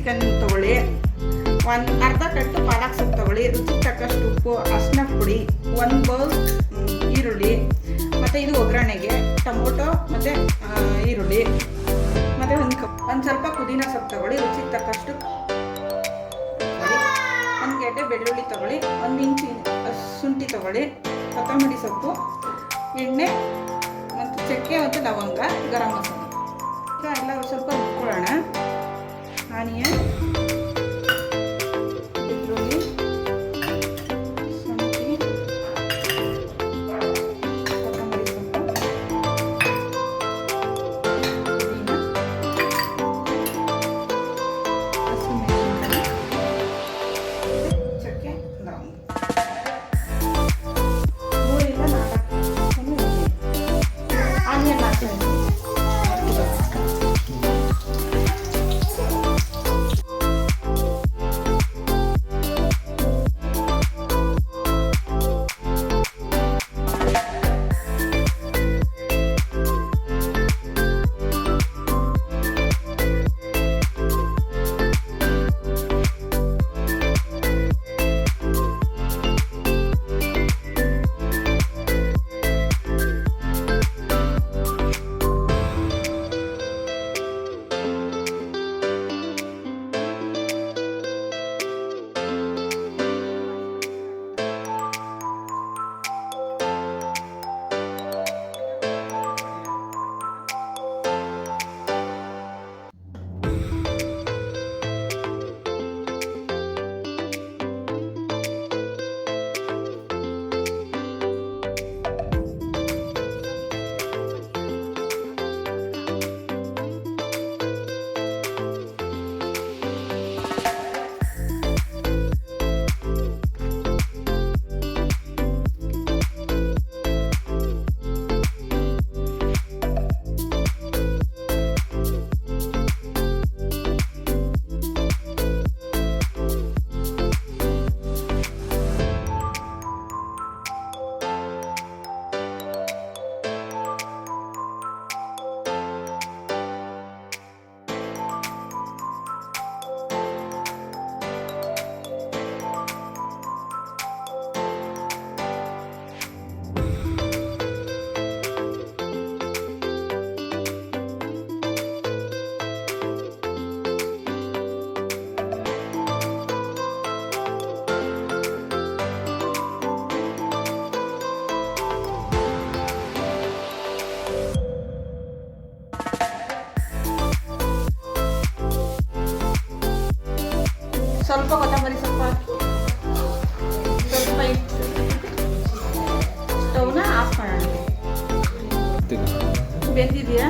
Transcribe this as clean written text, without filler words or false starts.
Chicken ತೊಗೊಳ್ಳಿ, ಒಂದು ಅರ್ಧ ಕಟ್ಟು ಪಾಲಕ್ ಸೊಪ್ಪು ತೊಗೊಳ್ಳಿ, ರುಚಿಗೆ ತಕ್ಕಷ್ಟು ಉಪ್ಪು, ಅರಿಶಿನ ಪುಡಿ, 1 ಬೌಲ್ ಈರುಳ್ಳಿ, ಮತ್ತು ಇದು ಒಗ್ಗರಣೆಗೆ ಟೊಮೊಟೊ ಮತ್ತು ಈರುಳ್ಳಿ, ಮತ್ತು ಒಂದು ಸ್ವಲ್ಪ ಪುದೀನ ಸೊಪ್ಪು ತೊಗೊಳ್ಳಿ, ರುಚಿಗೆ ತಕ್ಕಷ್ಟು, ಒಂದು ಗೆಡ್ಡೆ ಬೆಳ್ಳುಳ್ಳಿ ತೊಗೊಳ್ಳಿ, 1 ಇಂಚು ಶುಂಠಿ ತೊಗೊಳ್ಳಿ, ಕೊತ್ತಂಬರಿ ಸೊಪ್ಪು, ಎಣ್ಣೆ ಮತ್ತು ಚಕ್ಕೆ ಮತ್ತು ಲವಂಗ, ಗರಂ ಮಸಾಲೆ. ಈಗ ಎಲ್ಲ ಸ್ವಲ್ಪ ರುಬ್ಕೊಳ್ಳೋಣ. ಆನಿಯನ್, ಬೆಳ್ಳುಳ್ಳಿ, ಶುಂಠಿ, ಕೊತ್ತಂಬರಿ ಸೊಪ್ಪು, ಪುದೀನ, ಹಸಿಮೆಣಸಿನಕಾಯಿ, ಚಕ್ಕೆ, ಲವಂಗ, 3 4 ಆನಿಯನ್ ಹಾಕ್ತೀನಿ. ಸ್ವಲ್ಪ ಕೊತ್ತಂಬರಿ ಸೊಪ್ಪು ಹಾಕಿ ಸ್ವಲ್ಪ ಇಟ್ಟು ಸ್ಟವ್ನ ಆಫ್ ಮಾಡೋಣ. ಬೆಂದಿದೆಯಾ?